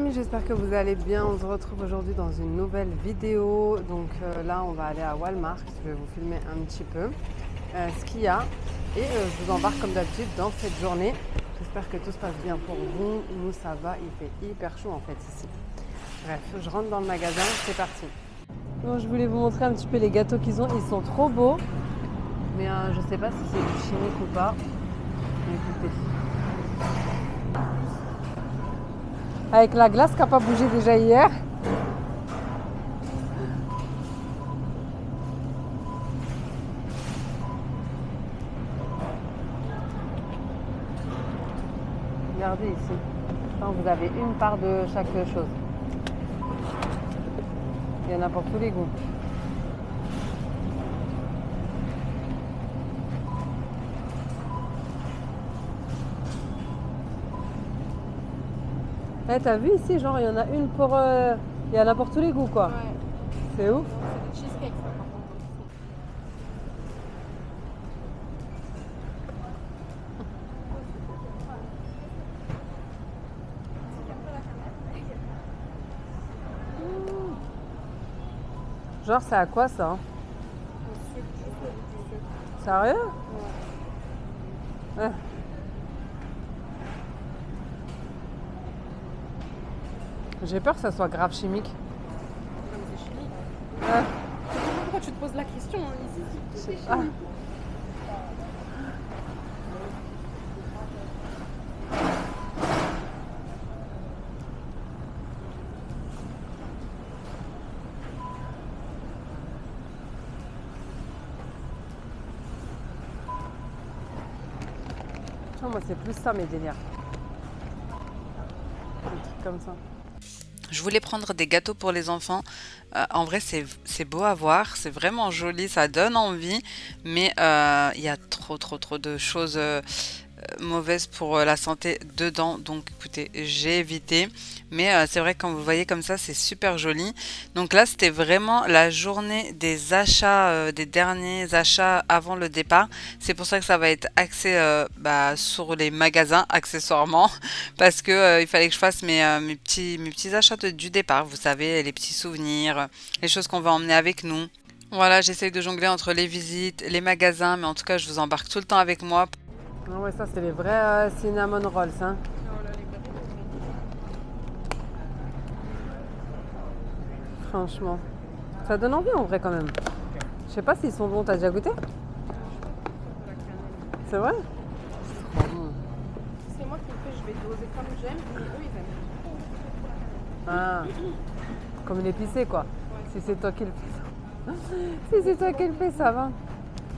amis, j'espère que vous allez bien. On se retrouve aujourd'hui dans une nouvelle vidéo. Donc là, on va aller à Walmart. Je vais vous filmer un petit peu ce qu'il y a. Et je vous embarque comme d'habitude dans cette journée. J'espère que tout se passe bien pour vous. Nous, ça va. Il fait hyper chaud en fait ici. Bref, je rentre dans le magasin. C'est parti. Bon, je voulais vous montrer un petit peu les gâteaux qu'ils ont. Ils sont trop beaux. Mais je sais pas si c'est du chimique ou pas. Écoutez. Avec la glace qui n'a pas bougé déjà hier. Regardez ici. Enfin, vous avez une part de chaque chose. Il y en a pour tous les goûts. Eh, t'as vu ici, genre il y en a une pour... il y en a pour tous les goûts quoi. Ouais. C'est ouf. C'est des cheesecakes, ça, par contre. Genre c'est à quoi ça? Le sucre, juste le goût du sucre. Sérieux? Ouais. Ouais. J'ai peur que ça soit grave chimique. Non, mais c'est chimique. Ouais. Pourquoi tu te poses la question hein, ici c'est chimique. Ah. Non, moi c'est plus ça mes délires. Un truc comme ça. Je voulais prendre des gâteaux pour les enfants. En vrai, c'est beau à voir, c'est vraiment joli, ça donne envie, mais il y a trop de choses mauvaises pour la santé dedans. Donc écoutez, j'ai évité. Mais c'est vrai que quand vous voyez comme ça, c'est super joli. Donc là, c'était vraiment la journée des achats, des derniers achats avant le départ. C'est pour ça que ça va être axé sur les magasins, accessoirement. Parce que il fallait que je fasse mes petits achats du départ. Vous savez, les petits souvenirs, les choses qu'on va emmener avec nous. Voilà, j'essaye de jongler entre les visites, les magasins. Mais en tout cas, je vous embarque tout le temps avec moi. Ah ouais, ça c'est les vrais cinnamon rolls. Hein. Oh là, les gâteaux, Franchement. Ça donne envie en vrai quand même. Je sais pas s'ils sont bons, t'as déjà goûté? de la cannelle. C'est vrai? Si c'est moi qui le fais, je vais doser comme j'aime, mais eux, ils aiment. Ah, comme l'épicé quoi. Ouais. Si c'est toi qui le fais. Si c'est toi qui le fais, ça va.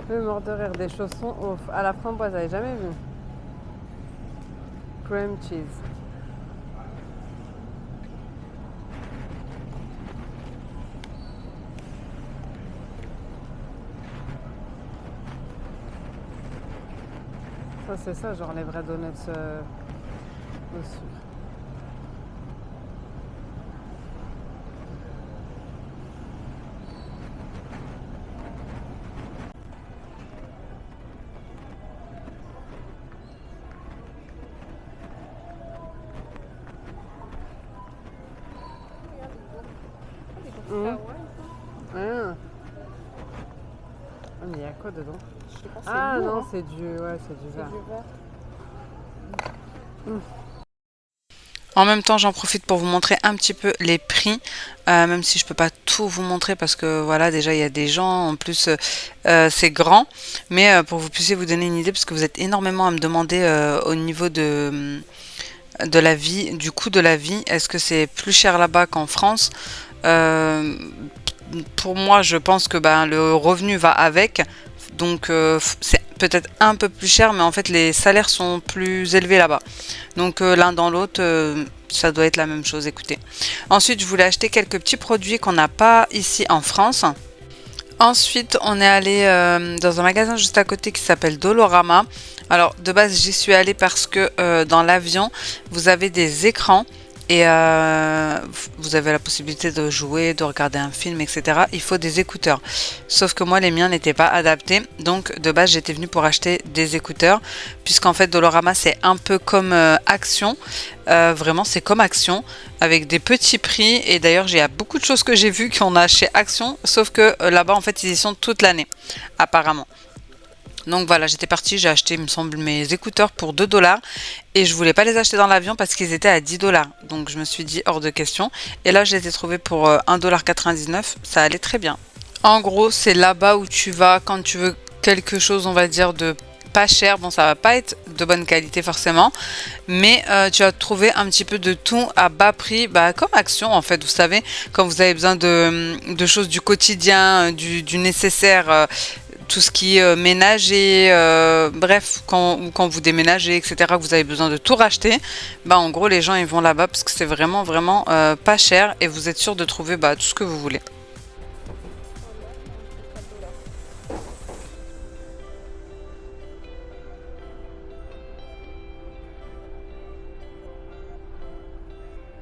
Je vais mort de rire des chaussons à la framboise, j'avais jamais vu. Cream cheese. Ça c'est ça, genre les vrais donuts au sucre. Ah, des Mhm. coquilles Hawaï, ça. Ah. Ah, mais il y a quoi dedans? Je sais pas, c'est Ah lourd, non, hein. c'est du C'est vert. du vert. En même temps, j'en profite pour vous montrer un petit peu les prix, même si je peux pas tout vous montrer parce que voilà, déjà il y a des gens, en plus c'est grand, mais pour que vous puissiez vous donner une idée, parce que vous êtes énormément à me demander au niveau de la vie, du coût de la vie, est-ce que c'est plus cher là-bas qu'en France? Euh, pour moi, je pense que le revenu va avec, donc c'est peut-être un peu plus cher, mais en fait les salaires sont plus élevés là-bas. Donc l'un dans l'autre, ça doit être la même chose, écoutez. Ensuite, je voulais acheter quelques petits produits qu'on n'a pas ici en France. Ensuite, on est allé dans un magasin juste à côté qui s'appelle Dolorama. Alors, de base, j'y suis allée parce que dans l'avion, vous avez des écrans et vous avez la possibilité de jouer, de regarder un film, etc. Il faut des écouteurs. Sauf que moi, les miens n'étaient pas adaptés. Donc, de base, j'étais venue pour acheter des écouteurs. Puisqu'en fait, Dolorama, c'est un peu comme Action. Vraiment, c'est comme Action. Avec des petits prix. Et d'ailleurs, il y a beaucoup de choses que j'ai vues qu'on a chez Action. Sauf que là-bas, en fait, ils y sont toute l'année. Apparemment. Donc voilà, j'étais partie, j'ai acheté, il me semble, mes écouteurs pour 2 $ et je voulais pas les acheter dans l'avion parce qu'ils étaient à 10 $. Donc je me suis dit hors de question. Et là, je les ai trouvés pour 1,99 $. Ça allait très bien. En gros, c'est là-bas où tu vas quand tu veux quelque chose, on va dire, de pas cher. Bon, ça va pas être de bonne qualité forcément, mais tu vas trouver un petit peu de tout à bas prix, comme Action en fait. Vous savez, quand vous avez besoin de choses du quotidien, du nécessaire, tout ce qui est ménager, bref, quand vous déménagez, etc., que vous avez besoin de tout racheter, en gros, les gens ils vont là-bas parce que c'est vraiment, vraiment pas cher et vous êtes sûr de trouver tout ce que vous voulez.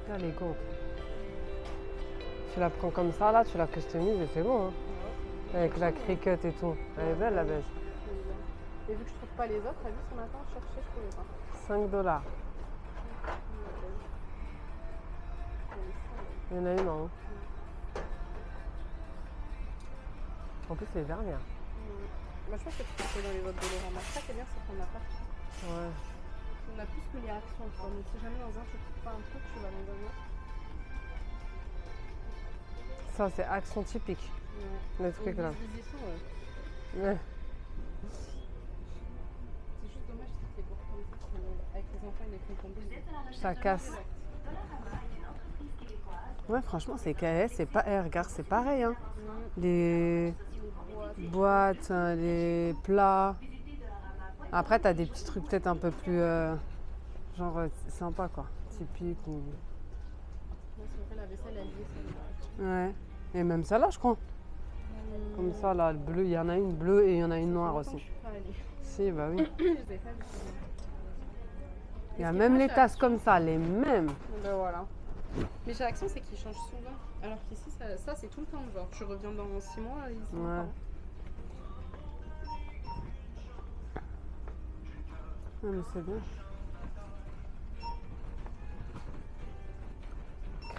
Là, les gants. Tu la prends comme ça, là, tu la customises et c'est bon. Hein. Avec la cricket et tout. Elle est belle, la beige. Et vu que je trouve pas les autres, t'as vu ce matin, je cherchais, je trouvais pas. 5 $. Il y en a une en haut. En plus, c'est dernière. Moi, je pense que tu peux trouver dans les autres Dolorama. Ça qui est bien, c'est qu'on a pas. Ouais. On a plus que les actions, tu vois. Donc, si jamais dans un, tu trouves pas un truc, tu vas dans un autre. Ça, c'est Action typique. Ouais. Le truc là. Ils y sont, Ouais. C'est juste dommage que c'est pour comme ça, avec les enfants, ils les font tomber. Ça casse. Ouais, franchement, c'est KS, c'est pas. Regarde, c'est pareil. Hein. Les boîtes, les plats. Après, t'as des petits trucs peut-être un peu plus. Sympa quoi. Typique ou. Ouais, c'est vrai, la vaisselle, elle y est, celle-là. Ouais. Et même ça là, je crois. Comme ça, là, le bleu, il y en a une bleue et il y en a une noire aussi. Je suis pas allée. Si, bah oui. Je les ai pas vues. Il y a même les tasses comme ça, les mêmes. Ben voilà. Mais chez Action, c'est qu'ils changent souvent. Alors qu'ici, ça c'est tout le temps. Genre, tu reviens dans 6 mois, ils sont Ouais. encore. Ouais, mais c'est bien.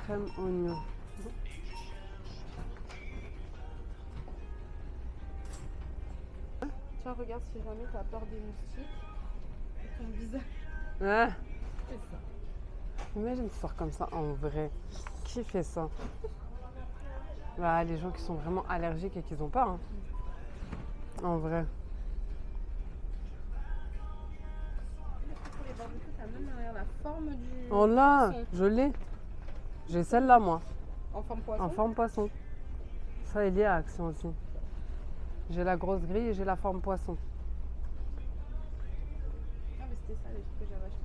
Crème oignon. Tiens, regarde si jamais t'as peur des moustiques. Ton visage. Ouais. C'est ça. Imagine une histoire comme ça en vrai. Qui fait ça? Les gens qui sont vraiment allergiques et qui n'ont pas. Hein. En vrai. Pour les barbecues, t'as même la forme du. Oh là, poisson. je l'ai. J'ai celle-là, moi. En forme poisson. En forme poisson. Ça, il y a Action aussi. J'ai la grosse grille et j'ai la forme poisson. Ah, mais c'était ça les trucs que j'avais acheté.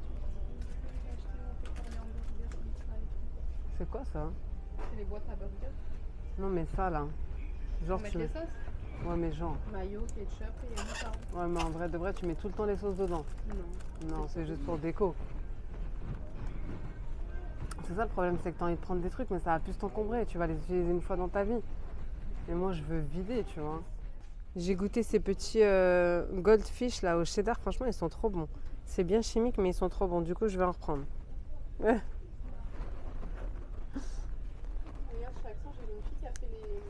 J'ai acheté pour les hamburgers comme ça et tout. C'est quoi ça? C'est les boîtes à burgers. Non, mais ça là. Genre, Pour mettre tu les mets. sauces. Ouais, mais genre. Mayo, ketchup et moutarde. Ouais, mais en vrai, de vrai, tu mets tout le temps les sauces dedans. Non. Non, c'est juste pour déco. C'est ça le problème, c'est que tu as envie de prendre des trucs, mais ça va plus t'encombrer. Tu vas les utiliser une fois dans ta vie. Et moi, je veux vider, tu vois. J'ai goûté ces petits goldfish là au cheddar. Franchement, ils sont trop bons. C'est bien chimique, mais ils sont trop bons. Du coup, je vais en reprendre. Ouais. Regarde, chez Action, j'ai une fille qui a fait les.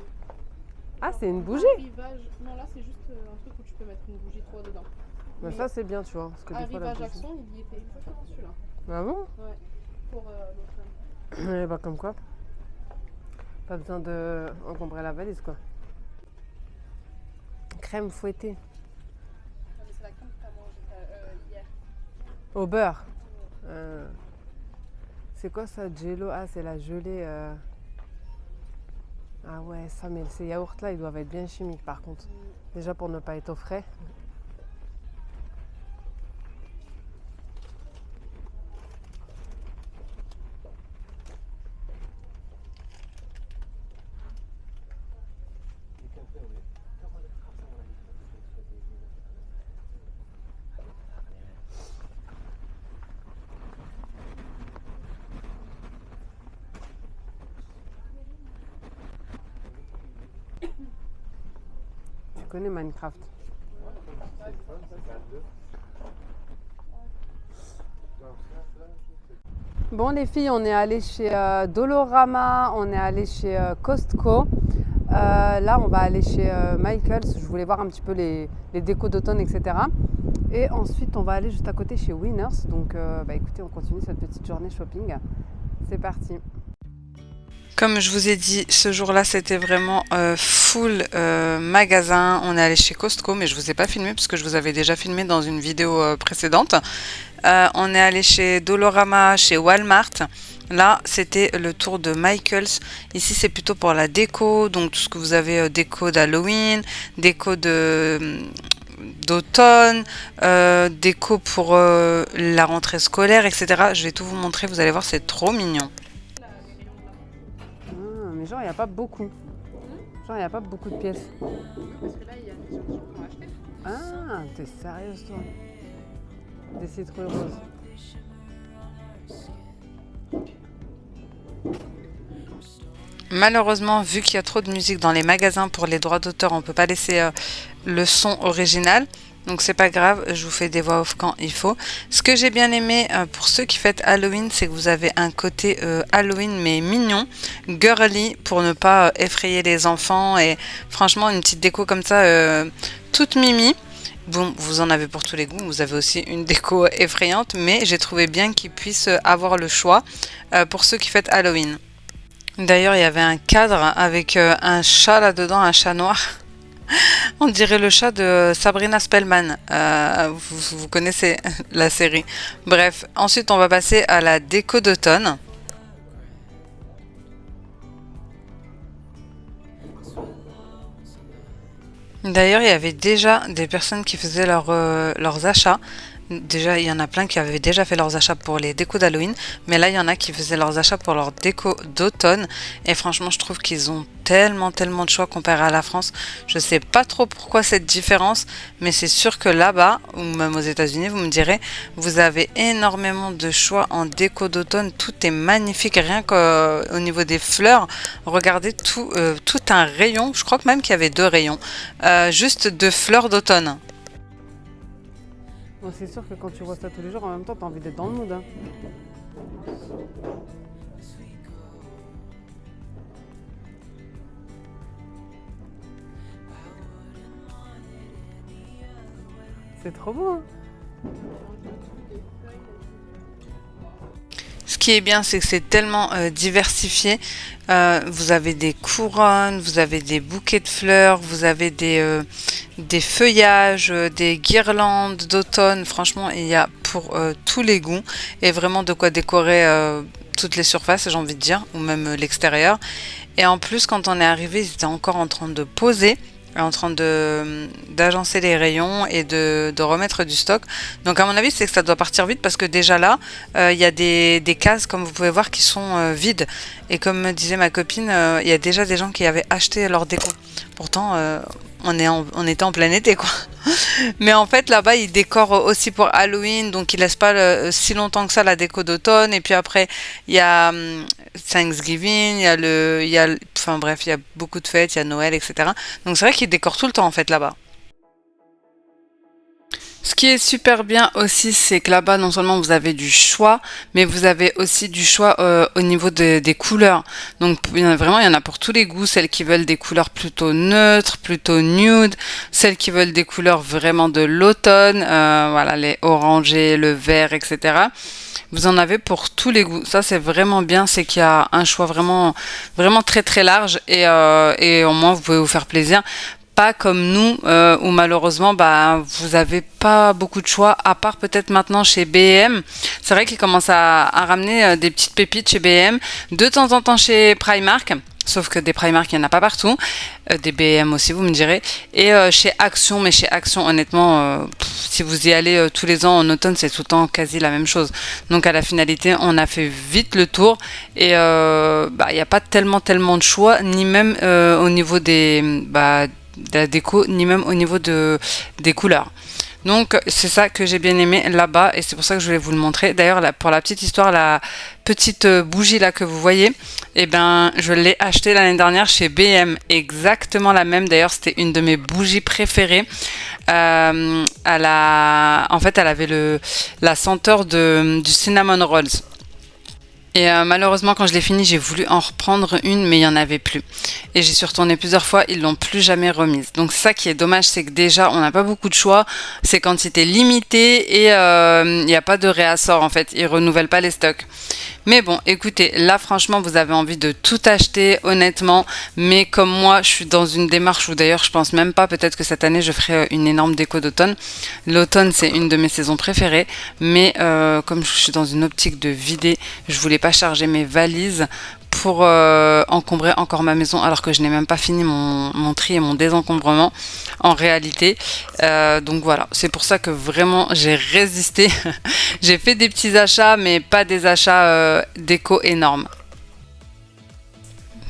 Ah, c'est une bougie. Arrivage. Non, là, c'est juste un truc où tu peux mettre une bougie 3 dedans. Bah, ça, c'est bien, tu vois. Parce que des fois, la Arrivage bougie... Action, il y était exactement celui-là. Ah bon? Ouais. Pour l'autre. Eh bah, comme quoi. Pas besoin de encombrer la valise, quoi. Crème fouettée. Non, mais c'est la crème que t'as mangé hier. Au beurre. C'est quoi ça, Jello? Ah, c'est la gelée. Ah ouais, ça, mais ces yaourts-là, ils doivent être bien chimiques, par contre. Déjà pour ne pas être au frais. connais Minecraft. Bon les filles, on est allé chez Dolorama, on est allé chez Costco. Là, on va aller chez Michaels. Je voulais voir un petit peu les décos d'automne, etc. Et ensuite, on va aller juste à côté chez Winners. Donc, écoutez, on continue cette petite journée shopping. C'est parti. Comme je vous ai dit, ce jour-là, c'était vraiment full magasin. On est allé chez Costco, mais je vous ai pas filmé parce que je vous avais déjà filmé dans une vidéo précédente. On est allé chez Dolorama, chez Walmart. Là, c'était le tour de Michaels. Ici, c'est plutôt pour la déco. Donc, tout ce que vous avez, déco d'Halloween, déco d'automne, déco pour la rentrée scolaire, etc. Je vais tout vous montrer. Vous allez voir, c'est trop mignon. Mais genre, il n'y a pas beaucoup. Genre, il n'y a pas beaucoup de pièces. Parce que là, il y a des gens qui vont acheter. Ah, t'es sérieuse, toi? Des citrouilles roses. Malheureusement, vu qu'il y a trop de musique dans les magasins pour les droits d'auteur, on peut pas laisser le son original. Donc c'est pas grave, je vous fais des voix off quand il faut. Ce que j'ai bien aimé pour ceux qui fêtent Halloween, c'est que vous avez un côté Halloween mais mignon, girly, pour ne pas effrayer les enfants. Et franchement, une petite déco comme ça, toute mimi. Bon, vous en avez pour tous les goûts, vous avez aussi une déco effrayante, mais j'ai trouvé bien qu'ils puissent avoir le choix pour ceux qui fêtent Halloween. D'ailleurs, il y avait un cadre avec un chat là-dedans, un chat noir. On dirait le chat de Sabrina Spellman. Vous connaissez la série. Bref, ensuite on va passer à la déco d'automne. D'ailleurs, il y avait déjà des personnes qui faisaient leurs achats. Déjà, il y en a plein qui avaient déjà fait leurs achats pour les décos d'Halloween, mais là, il y en a qui faisaient leurs achats pour leurs décos d'automne. Et franchement, je trouve qu'ils ont tellement de choix comparé à la France. Je sais pas trop pourquoi cette différence, mais c'est sûr que là-bas, ou même aux États-Unis, vous me direz, vous avez énormément de choix en déco d'automne. Tout est magnifique, rien qu'au niveau des fleurs. Regardez tout un rayon. Je crois que même qu'il y avait 2 rayons, juste de fleurs d'automne. Bon, c'est sûr que quand tu vois ça tous les jours, en même temps, t'as envie d'être dans le mood. Hein. C'est trop beau. Hein. Ce qui est bien, c'est que c'est tellement diversifié. Vous avez des couronnes, vous avez des bouquets de fleurs, vous avez des feuillages, des guirlandes d'automne. Franchement, il y a pour tous les goûts et vraiment de quoi décorer toutes les surfaces, j'ai envie de dire, ou même l'extérieur. Et en plus, quand on est arrivé, ils étaient encore en train de poser, en train d'agencer les rayons et de remettre du stock. Donc à mon avis, c'est que ça doit partir vite parce que déjà là, il y a des cases, comme vous pouvez voir, qui sont vides. Et comme me disait ma copine, il y a déjà des gens qui avaient acheté leur déco. Pourtant, on était en plein été, quoi. Mais en fait, là-bas, ils décorent aussi pour Halloween, donc ils laissent pas si longtemps que ça la déco d'automne. Et puis après, il y a Thanksgiving, enfin bref, il y a beaucoup de fêtes, il y a Noël, etc. Donc c'est vrai qu'ils décorent tout le temps, en fait, là-bas. Ce qui est super bien aussi, c'est que là-bas, non seulement vous avez du choix, mais vous avez aussi du choix au niveau des couleurs. Donc il y en a pour tous les goûts, celles qui veulent des couleurs plutôt neutres, plutôt nude, celles qui veulent des couleurs vraiment de l'automne, voilà, les orangés, le vert, etc. Vous en avez pour tous les goûts. Ça, c'est vraiment bien, c'est qu'il y a un choix vraiment très large et au moins vous pouvez vous faire plaisir. Pas comme nous, où malheureusement, vous avez pas beaucoup de choix, à part peut-être maintenant chez B&M. C'est vrai qu'ils commencent à ramener des petites pépites chez B&M, de temps en temps chez Primark, sauf que des Primark, il n'y en a pas partout, des B&M aussi, vous me direz, et chez Action, mais chez Action, honnêtement, si vous y allez tous les ans en automne, c'est tout le temps quasi la même chose. Donc à la finalité, on a fait vite le tour, et il n'y a pas tellement de choix, ni même au niveau de la déco, ni même au niveau des couleurs. Donc c'est ça que j'ai bien aimé là-bas et c'est pour ça que je voulais vous le montrer. D'ailleurs pour la petite histoire, la petite bougie là que vous voyez, eh ben je l'ai achetée l'année dernière chez BM, exactement la même. D'ailleurs c'était une de mes bougies préférées. En fait elle avait la senteur du cinnamon rolls. Et malheureusement, quand je l'ai fini, j'ai voulu en reprendre une, mais il n'y en avait plus. Et j'y suis retournée plusieurs fois, ils l'ont plus jamais remise. Donc ça qui est dommage, c'est que déjà, on n'a pas beaucoup de choix. C'est quantité limitée et il n'y a pas de réassort en fait. Ils renouvellent pas les stocks. Mais bon, écoutez, là franchement, vous avez envie de tout acheter, honnêtement. Mais comme moi, je suis dans une démarche où d'ailleurs, je pense même pas, peut-être que cette année, je ferai une énorme déco d'automne. L'automne, c'est une de mes saisons préférées. Mais comme je suis dans une optique de vider, je voulais pas charger mes valises pour encombrer encore ma maison alors que je n'ai même pas fini mon tri et mon désencombrement en réalité. Donc voilà, c'est pour ça que vraiment j'ai résisté. J'ai fait des petits achats mais pas des achats déco énormes.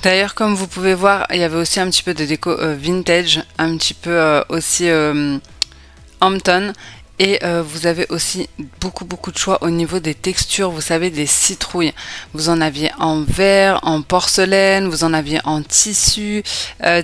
D'ailleurs, comme vous pouvez voir, il y avait aussi un petit peu de déco vintage, un petit peu aussi Hampton. Et vous avez aussi beaucoup de choix au niveau des textures, vous savez, des citrouilles. Vous en aviez en verre, en porcelaine, vous en aviez en tissu,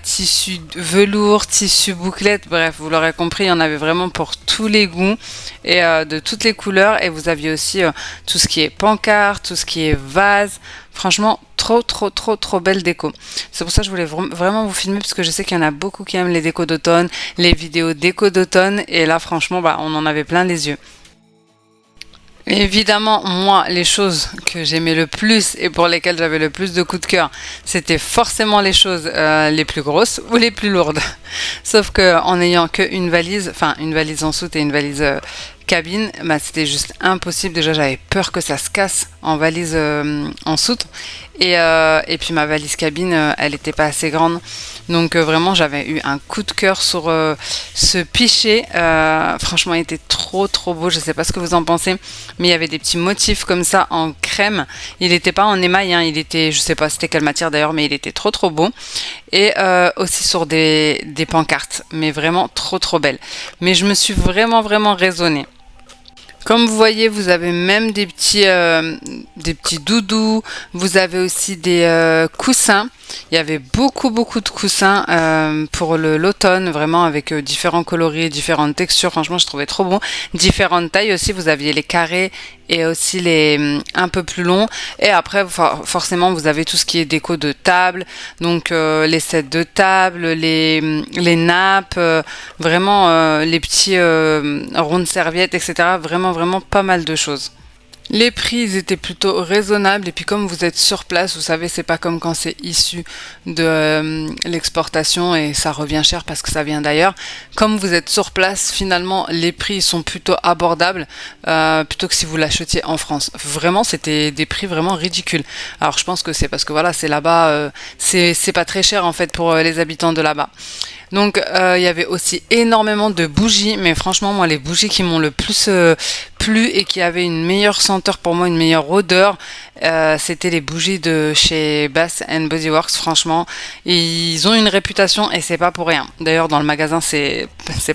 tissu velours, tissu bouclette, bref, vous l'aurez compris, il y en avait vraiment pour tous les goûts et de toutes les couleurs. Et vous aviez aussi tout ce qui est pancarte, tout ce qui est vase. Franchement, trop belle déco. C'est pour ça que je voulais vraiment vous filmer parce que je sais qu'il y en a beaucoup qui aiment les décos d'automne, les vidéos déco d'automne et là franchement on en avait plein les yeux. Évidemment, moi, les choses que j'aimais le plus et pour lesquelles j'avais le plus de coups de cœur, c'était forcément les choses les plus grosses ou les plus lourdes. Sauf que en n'ayant qu'une valise, enfin une valise en soute et une valise cabine, bah, c'était juste impossible. Déjà, j'avais peur que ça se casse en valise en soute. Et puis ma valise cabine, elle n'était pas assez grande. Donc vraiment, j'avais eu un coup de cœur sur ce pichet. Franchement, il était trop beau. Je ne sais pas ce que vous en pensez, mais il y avait des petits motifs comme ça en crème. Il n'était pas en émail, hein. Il était, je sais pas c'était quelle matière d'ailleurs, mais il était trop beau. Et aussi sur des pancartes, mais vraiment trop belle. Mais je me suis vraiment raisonnée. Comme vous voyez, vous avez même des petits doudous, vous avez aussi des coussins. Il y avait beaucoup de coussins pour l'automne, vraiment avec différents coloris, différentes textures. Franchement, je trouvais trop bon. Différentes tailles aussi, vous aviez les carrés et aussi les un peu plus longs. Et après, forcément, vous avez tout ce qui est déco de table, donc les sets de table, les nappes, vraiment les petits ronds de serviettes, etc. Vraiment pas mal de choses. Les prix ils étaient plutôt raisonnables et puis comme vous êtes sur place, vous savez c'est pas comme quand c'est issu de l'exportation et ça revient cher parce que ça vient d'ailleurs. Comme vous êtes sur place, finalement les prix sont plutôt abordables plutôt que si vous l'achetiez en France. Vraiment c'était des prix vraiment ridicules. Alors je pense que c'est parce que voilà c'est là-bas, c'est pas très cher en fait pour les habitants de là-bas. Donc il y avait aussi énormément de bougies, mais franchement moi les bougies qui m'ont le plus plu et qui avaient une meilleure senteur pour moi, une meilleure odeur, c'était les bougies de chez Bath & Body Works. Franchement ils ont une réputation et c'est pas pour rien. D'ailleurs dans le magasin c'est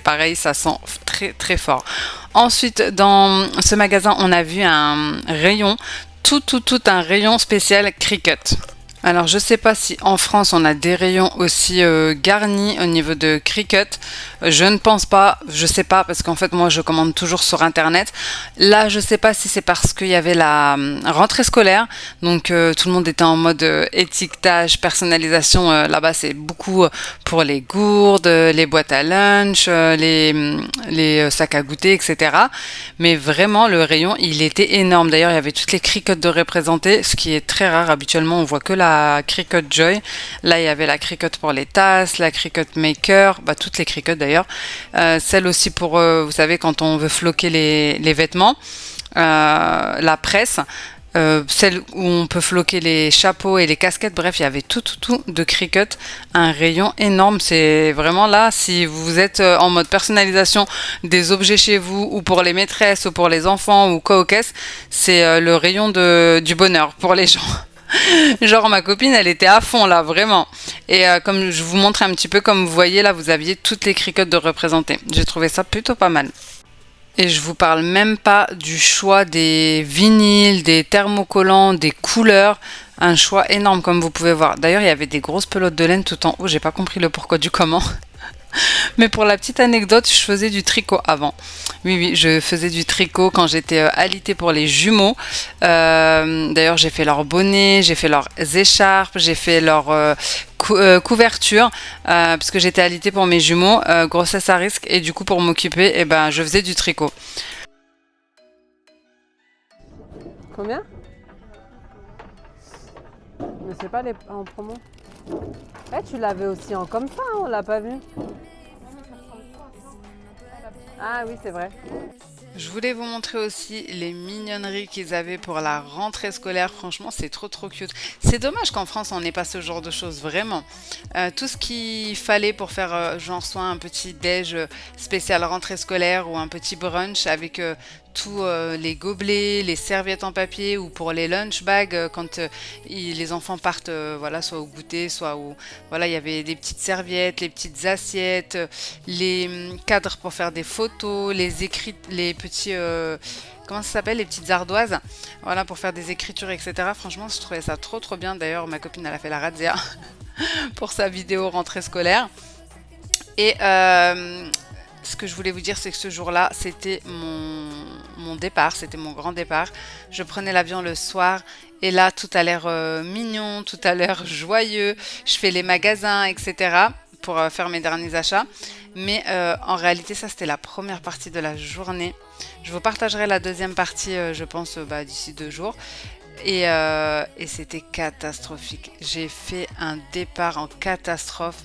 pareil, ça sent très fort. Ensuite dans ce magasin on a vu un rayon, tout un rayon spécial Cricut. Alors je sais pas si en France on a des rayons aussi garnis au niveau de Cricut, je ne pense pas, je sais pas parce qu'en fait moi je commande toujours sur internet. Là je sais pas si c'est parce qu'il y avait la rentrée scolaire, donc tout le monde était en mode étiquetage, personnalisation, là-bas c'est beaucoup pour les gourdes, les boîtes à lunch, les sacs à goûter, etc. Mais vraiment le rayon il était énorme, d'ailleurs il y avait toutes les Cricut de représenter, ce qui est très rare, habituellement on voit que la Cricut Joy. Là il y avait la Cricut pour les tasses, la Cricut Maker, toutes les Cricut d'ailleurs, celle aussi pour vous savez quand on veut floquer les vêtements, la presse, celle où on peut floquer les chapeaux et les casquettes. Bref il y avait tout de Cricut, un rayon énorme. C'est vraiment là si vous êtes en mode personnalisation des objets chez vous ou pour les maîtresses ou pour les enfants ou quoi au caisse, c'est le rayon du bonheur pour les gens. Genre ma copine elle était à fond là vraiment et comme je vous montre un petit peu, comme vous voyez là vous aviez toutes les Cricut de représenter, j'ai trouvé ça plutôt pas mal. Et je vous parle même pas du choix des vinyles, des thermocollants, des couleurs. Un choix énorme comme vous pouvez voir. D'ailleurs, il y avait des grosses pelotes de laine tout en haut. J'ai pas compris le pourquoi du comment. Mais pour la petite anecdote, je faisais du tricot avant. Oui, oui, je faisais du tricot quand j'étais alitée pour les jumeaux. D'ailleurs, j'ai fait leur bonnet, j'ai fait leurs écharpes, j'ai fait leur couverture, parce que j'étais alitée pour mes jumeaux, grossesse à risque, et du coup, pour m'occuper, eh ben, je faisais du tricot. Combien? Mais c'est pas les en promo. Eh, tu l'avais aussi en comme ça, hein, on l'a pas vu. Ah oui, c'est vrai. Je voulais vous montrer aussi les mignonneries qu'ils avaient pour la rentrée scolaire. Franchement, c'est trop trop cute. C'est dommage qu'en France, on n'ait pas ce genre de choses, vraiment. Tout ce qu'il fallait pour faire genre soit un petit déj spécial rentrée scolaire ou un petit brunch avec tous les gobelets, les serviettes en papier ou pour les lunch bags quand les enfants partent voilà, soit au goûter, soit au... Voilà, il y avait des petites serviettes, les petites assiettes, les cadres pour faire des photos, les écrits, les petits... comment ça s'appelle, les petites ardoises, voilà, pour faire des écritures, etc. Franchement, je trouvais ça trop trop bien. D'ailleurs, ma copine, elle a fait la razzia pour sa vidéo rentrée scolaire. Et ce que je voulais vous dire, c'est que ce jour-là, c'était mon départ, c'était mon grand départ. Je prenais l'avion le soir et là, tout a l'air mignon, tout a l'air joyeux. Je fais les magasins, etc. pour faire mes derniers achats. Mais en réalité, ça, c'était la première partie de la journée. Je vous partagerai la deuxième partie, je pense, d'ici 2 jours. Et c'était catastrophique. J'ai fait un départ en catastrophe,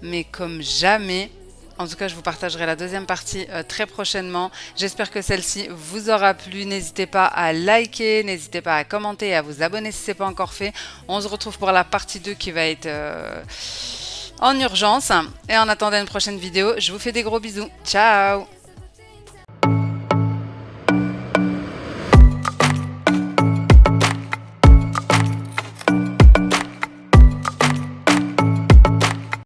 mais comme jamais. En tout cas, je vous partagerai la deuxième partie très prochainement. J'espère que celle-ci vous aura plu. N'hésitez pas à liker, n'hésitez pas à commenter et à vous abonner si ce n'est pas encore fait. On se retrouve pour la partie 2 qui va être en urgence. Et en attendant une prochaine vidéo, je vous fais des gros bisous. Ciao!